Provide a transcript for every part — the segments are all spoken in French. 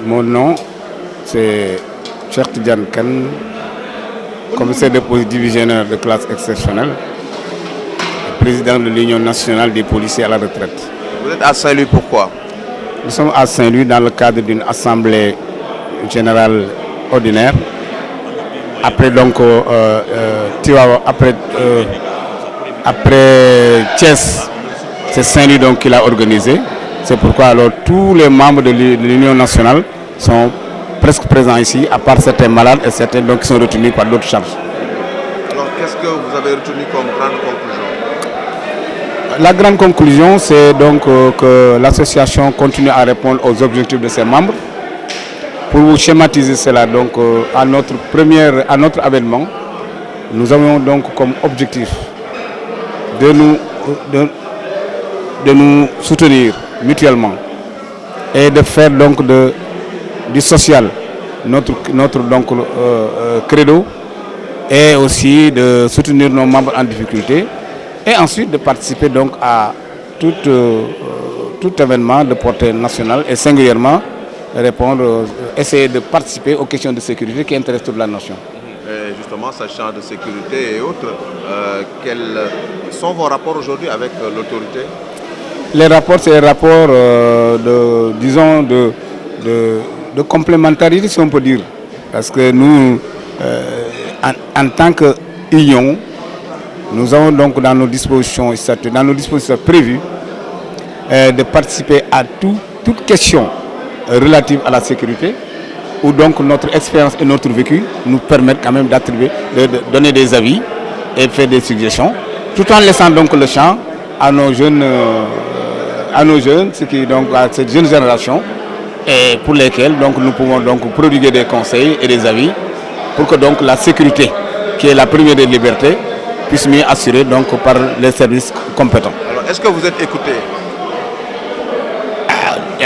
Mon nom, c'est Cheikh Tidiane Kane, commissaire de police divisionnaire de classe exceptionnelle, président de l'Union nationale des policiers à la retraite. Vous êtes à Saint-Louis, pourquoi? Nous sommes à Saint-Louis dans le cadre d'une assemblée générale ordinaire. Après donc, après Thiès, c'est Saint-Louis donc qui l'a organisé. C'est pourquoi alors tous les membres de l'Union nationale sont presque présents ici, à part certains malades et certains donc qui sont retenus par d'autres charges. Alors qu'est-ce que vous avez retenu comme grande conclusion? La grande conclusion, c'est donc que l'association continue à répondre aux objectifs de ses membres. Pour vous schématiser cela, donc à notre avènement, nous avons donc comme objectif de nous soutenir mutuellement et de faire donc du social notre donc credo, et aussi de soutenir nos membres en difficulté, et ensuite de participer donc à tout événement de portée nationale et singulièrement essayer de participer aux questions de sécurité qui intéressent toute la nation. Et justement, sachant de sécurité et autres, quels sont vos rapports aujourd'hui avec l'autorité? Les rapports, c'est des rapports de complémentarité, si on peut dire. Parce que nous, en tant qu'union, nous avons donc dans nos dispositions prévues de participer à toute question relative à la sécurité, où donc notre expérience et notre vécu nous permettent quand même de donner des avis et faire des suggestions, tout en laissant donc le champ à nos jeunes, à cette jeune génération, et pour lesquels donc nous pouvons donc prodiguer des conseils et des avis pour que donc la sécurité, qui est la première des libertés, puisse mieux assurer donc par les services compétents. Alors, est-ce que vous êtes écouté?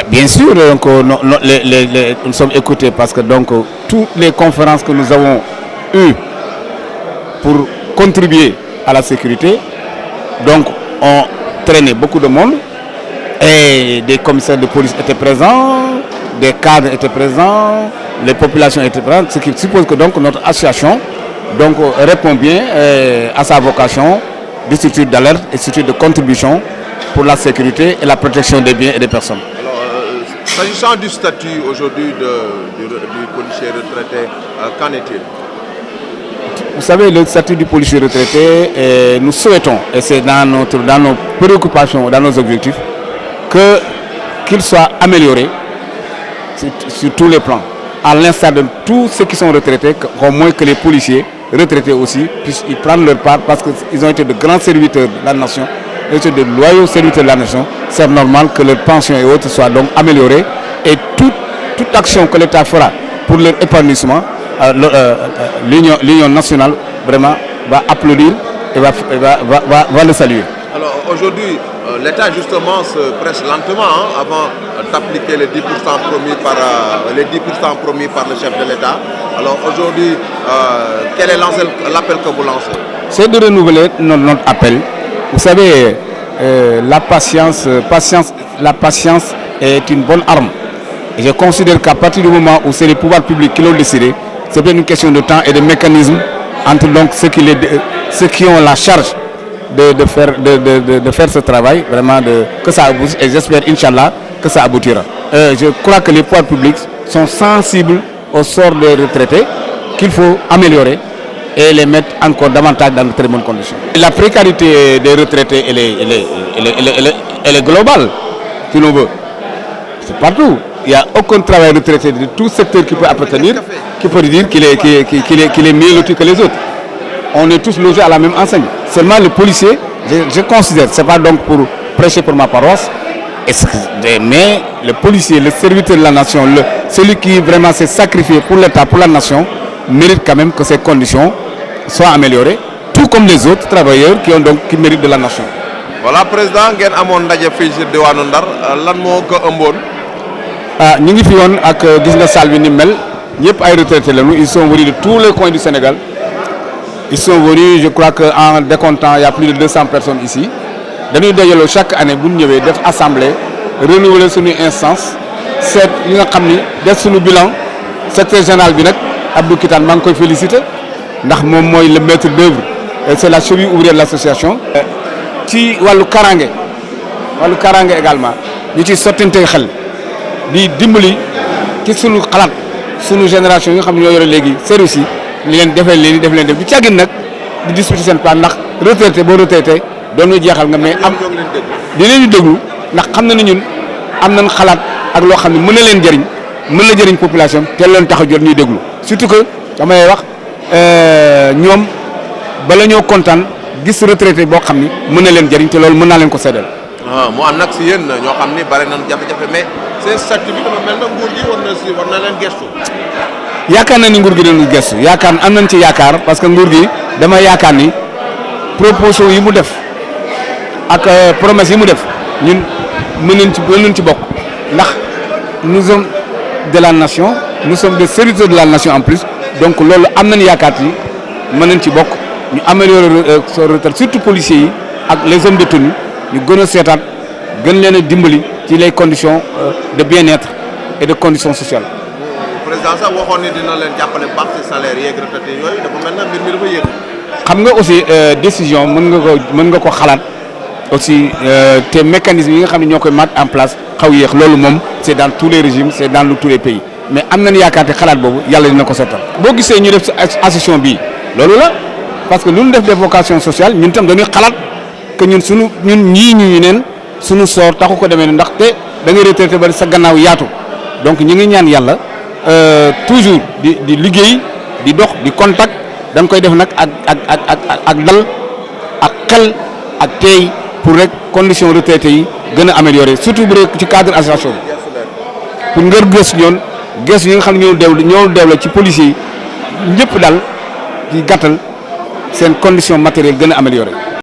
Bien sûr, donc, nous sommes écoutés parce que donc toutes les conférences que nous avons eues pour contribuer à la sécurité, donc ont traîné beaucoup de monde, et des commissaires de police étaient présents, des cadres étaient présents, les populations étaient présentes, ce qui suppose que donc notre association donc répond bien à sa vocation de structure d'alerte et structure de contribution pour la sécurité et la protection des biens et des personnes. Alors, s'agissant du statut aujourd'hui du policier retraité, qu'en est-il? Vous savez, le statut du policier retraité, nous souhaitons, et c'est dans nos préoccupations, dans nos objectifs, qu'il soit amélioré sur tous les plans, à l'instar de tous ceux qui sont retraités, au moins que les policiers retraités aussi puissent y prendre leur part, parce qu'ils ont été de grands serviteurs de la nation, ils ont été de loyaux serviteurs de la nation. C'est normal que leur pension et autres soient donc améliorées, et toute action que l'État fera pour leur épanouissement, l'Union nationale vraiment va applaudir et va le saluer. Alors aujourd'hui, l'État justement se presse lentement avant d'appliquer les 10% promis par le chef de l'État. Alors aujourd'hui, quel est l'appel que vous lancez? C'est de renouveler notre appel. Vous savez, la patience est une bonne arme. Et je considère qu'à partir du moment où c'est les pouvoirs publics qui l'ont décidé, c'est bien une question de temps et de mécanisme entre donc ceux qui ont la charge de faire ce travail, vraiment que ça aboutisse, et j'espère, Inch'Allah, que ça aboutira. Je crois que les pouvoirs publics sont sensibles au sort des retraités, qu'il faut améliorer et les mettre encore davantage dans de très bonnes conditions. La précarité des retraités, elle est globale, si l'on veut. C'est partout. Il n'y a aucun travail retraité de tout secteur qui peut appartenir, qui peut dire qu'il est mieux loti que les autres. On est tous logés à la même enseigne. Seulement le policier, je considère, ce n'est pas donc pour prêcher pour ma paroisse, mais le policier, le serviteur de la nation, celui qui vraiment s'est sacrifié pour l'État, pour la nation, mérite quand même que ces conditions soient améliorées, tout comme les autres travailleurs qui méritent de la nation. Voilà, président, ngeen amoon ndaje fii ci diwaanu Ndar, lan moo ko ëmboon? Ñu ngi fi woon ak gis nga salle bi ni mel, ñëpp ay retraités lañu, ils sont venus de tous les coins du Sénégal. Ils sont venus, je crois qu'en décomptant, il y a plus de 200 personnes ici. Dañuy dajaloo chaque année bu ñu ñëwee def assemblée, renouveler suñu instance seet li nga xam ni def suñu bilan secrétaire général bi nag Abdou Kitane maa ngi koy félicité ndax moom mooy le maître d'œuvre et c'est la cheville ouvrière de l'association. ci wàllu kaaraange également ñu ciy sottante xel di dimbali ci sunu xalaat sunu génération yi nga xam ne ñoo yore léegi service yi li leen def leen def du càggin nag di discuter seen plan ndax retraité boo retraité doon jeexal nga mais am di leen di déglu ndax xam na ne ñun am nañ xalaat ak loo xam ne mën na leen jëriñ mën na jëriñ population te leen tax a jot ñuy déglu surtout que damay wax ñoom bala ñoo kontaan gis retraité boo xam ni mën na leen jëriñ te loolu mën naa leen ko seddal. mu ànd nag si yéen ñoo xam ni bari nañ jafe-jafe mais seen statut bi dafa mel na nguur gi war na leen gestu. yaakaar na ni nguur gi dañu gestu yaakaar am nañ ci yaakaar parce que nguur gi dama yaakaar ni proposition yi mu def ak promesse yi mu def ñun mën nañ ci bokk ndax nous sommes de la nation nous sommes des serviteurs de la nation en plus donc loolu am nañ yaakaar ni mën nañ ci bokk ñu améliorer sa retraite surtout policiers yi ak les hommes de tenue ñu gën a seetaat gën leen a dimbali ci les conditions de bien-être et de conditions sociales. président sax waxoon ni dina leen jàppale baax ci salaire yeeg retraité yooyu dafa mel na mbir mi dafa yéex. xam nga aussi décision mën nga ko xalaat aussi te mécanismes yi nga xam ne ñoo koy mettre en place xaw yéex loolu moom c'est dans tous les régimes c'est dans tous les pays mais am nañu yaakaar te xalaat boobu yàlla dina ko seetal. boo gisee ñu def association bii loolu la parce que lu ñu def des vocations sociales ñun tam dañuy xalaat que ñun ñii ñu neen suñu soor taxu ko demee ndaxte da ngay retraité ba sa gannaaw yaatu donc ñu ngi ñaan yàlla toujours di liggéey di dox di contact dañ koy def nag ak dal ak xel ak teey pour rek conditions retraité yi gën a améliorer surtout bu rek ci cadre association bi pour ngër gës ñoon gës yi nga xam ne ñoo deewle ci policiers yi ñëpp daal di gàttal seen condition matérielle gën a améliorer